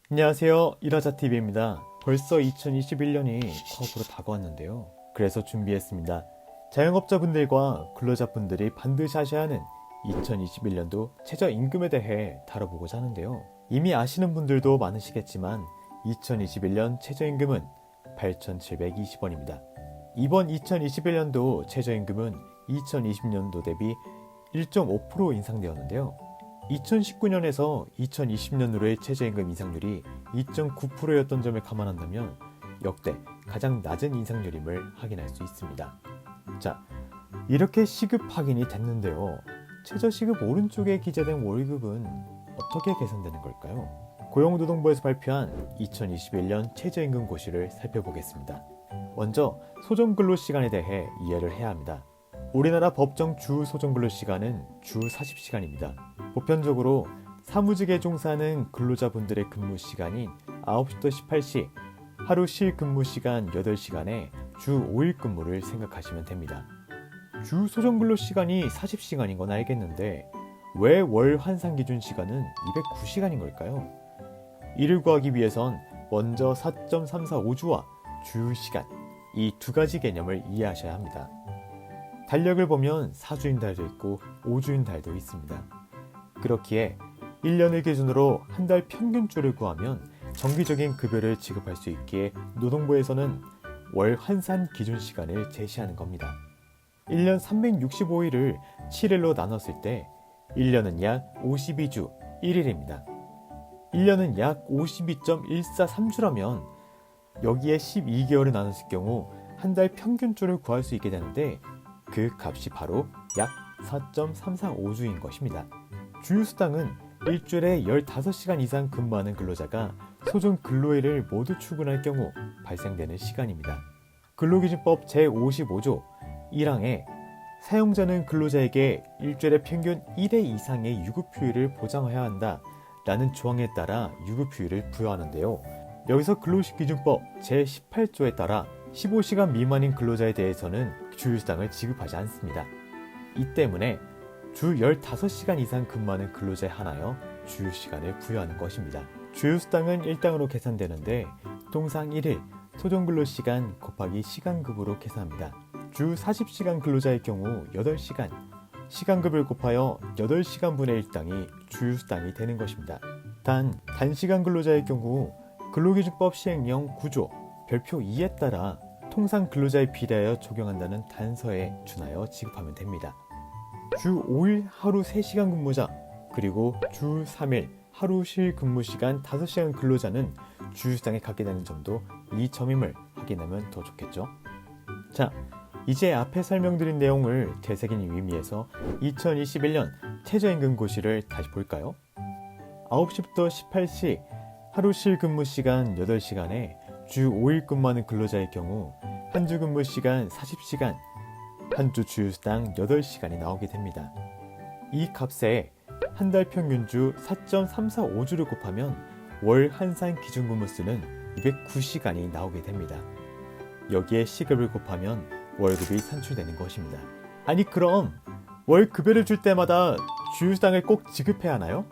안녕하세요. 일화자TV입니다. 벌써 2021년이 코앞으로 다가왔는데요. 그래서 준비했습니다. 자영업자분들과 근로자분들이 반드시 하셔야 하는 2021년도 최저임금에 대해 다뤄보고자 하는데요. 이미 아시는 분들도 많으시겠지만 2021년 최저임금은 8,720원입니다. 이번 2021년도 최저임금은 2020년도 대비 1.5% 인상되었는데요. 2019년에서 2020년으로의 최저임금 인상률이 2.9%였던 점을 감안한다면 역대 가장 낮은 인상률임을 확인할 수 있습니다. 자, 이렇게 시급 확인이 됐는데요. 최저시급 오른쪽에 기재된 월급은 어떻게 계산되는 걸까요? 고용노동부에서 발표한 2021년 최저임금 고시를 살펴보겠습니다. 먼저 소정근로시간에 대해 이해를 해야 합니다. 우리나라 법정 주 소정근로시간은 주 40시간입니다. 보편적으로 사무직에 종사하는 근로자분들의 근무시간인 9시부터 18시, 하루 실 근무시간 8시간에 주 5일 근무를 생각하시면 됩니다. 주 소정근로시간이 40시간인 건 알겠는데 왜 월 환산 기준 시간은 209시간인 걸까요? 이를 구하기 위해선 먼저 4.345주와 주시간, 이 두 가지 개념을 이해하셔야 합니다. 달력을 보면 4주인 달도 있고 5주인 달도 있습니다. 그렇기에 1년을 기준으로 한 달 평균주를 구하면 정기적인 급여를 지급할 수 있기에 노동부에서는 월 환산 기준 시간을 제시하는 겁니다. 1년 365일을 7일로 나눴을 때 1년은 약 52주 1일입니다. 1년은 약 52.143주라면 여기에 12개월을 나눴을 경우 한 달 평균주를 구할 수 있게 되는데 그 값이 바로 약 4.345주인 것입니다. 주휴수당은 일주일에 15시간 이상 근무하는 근로자가 소정 근로일을 모두 출근할 경우 발생되는 시간입니다. 근로기준법 제55조 1항에 사용자는 근로자에게 일주일에 평균 1회 이상의 유급휴일을 보장해야 한다 라는 조항에 따라 유급휴일을 부여하는데요. 여기서 근로기준법 제18조에 따라 15시간 미만인 근로자에 대해서는 주휴수당을 지급하지 않습니다. 이 때문에 주 15시간 이상 근무하는 근로자에 한하여 주휴시간을 부여하는 것입니다. 주휴수당은 일당으로 계산되는데 통상 1일 소정근로시간 곱하기 시간급으로 계산합니다. 주 40시간 근로자의 경우 8시간, 시간급을 곱하여 8시간분의 1당이 주휴수당이 되는 것입니다. 단시간 근로자의 경우 근로기준법 시행령 9조 별표 2에 따라 통상 근로자에 비례하여 적용한다는 단서에 준하여 지급하면 됩니다. 주 5일 하루 3시간 근무자 그리고 주 3일 하루 실 근무시간 5시간 근로자는 주휴수당에 갖게 되는 점도 이 점임을 확인하면 더 좋겠죠. 자, 이제 앞에 설명드린 내용을 되새기는 의미에서 2021년 최저임금 고시를 다시 볼까요? 9시부터 18시 하루 실 근무시간 8시간에 주 5일 근무하는 근로자의 경우 한 주 근무시간 40시간, 한 주 주휴수당 8시간이 나오게 됩니다. 이 값에 한 달 평균주 4.345주를 곱하면 월 한산 기준 근무수는 209시간이 나오게 됩니다. 여기에 시급을 곱하면 월급이 산출되는 것입니다. 아니 그럼 월 급여를 줄 때마다 주휴수당을 꼭 지급해야 하나요?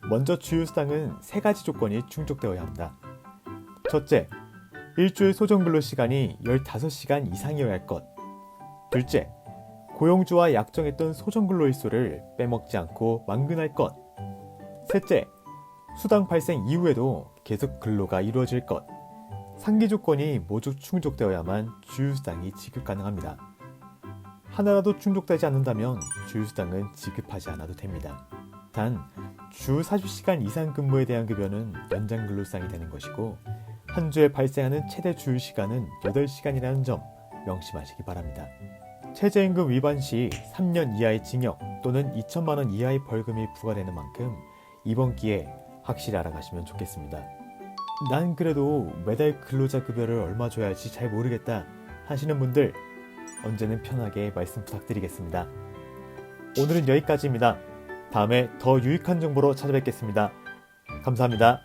먼저 주휴수당은 3가지 조건이 충족되어야 합니다. 첫째, 일주일 소정근로시간이 15시간 이상이어야 할 것. 둘째, 고용주와 약정했던 소정근로일수를 빼먹지 않고 만근할 것. 셋째, 수당 발생 이후에도 계속 근로가 이루어질 것. 상기 조건이 모두 충족되어야만 주휴수당이 지급 가능합니다. 하나라도 충족되지 않는다면 주휴수당은 지급하지 않아도 됩니다. 단, 주 40시간 이상 근무에 대한 급여는 연장 근로상이 되는 것이고 한 주에 발생하는 최대 주휴시간은 8시간이라는 점 명심하시기 바랍니다. 최저임금 위반 시 3년 이하의 징역 또는 2천만 원 이하의 벌금이 부과되는 만큼 이번 기회에 확실히 알아가시면 좋겠습니다. 난 그래도 매달 근로자 급여를 얼마 줘야 할지 잘 모르겠다 하시는 분들 언제는 편하게 말씀 부탁드리겠습니다. 오늘은 여기까지입니다. 다음에 더 유익한 정보로 찾아뵙겠습니다. 감사합니다.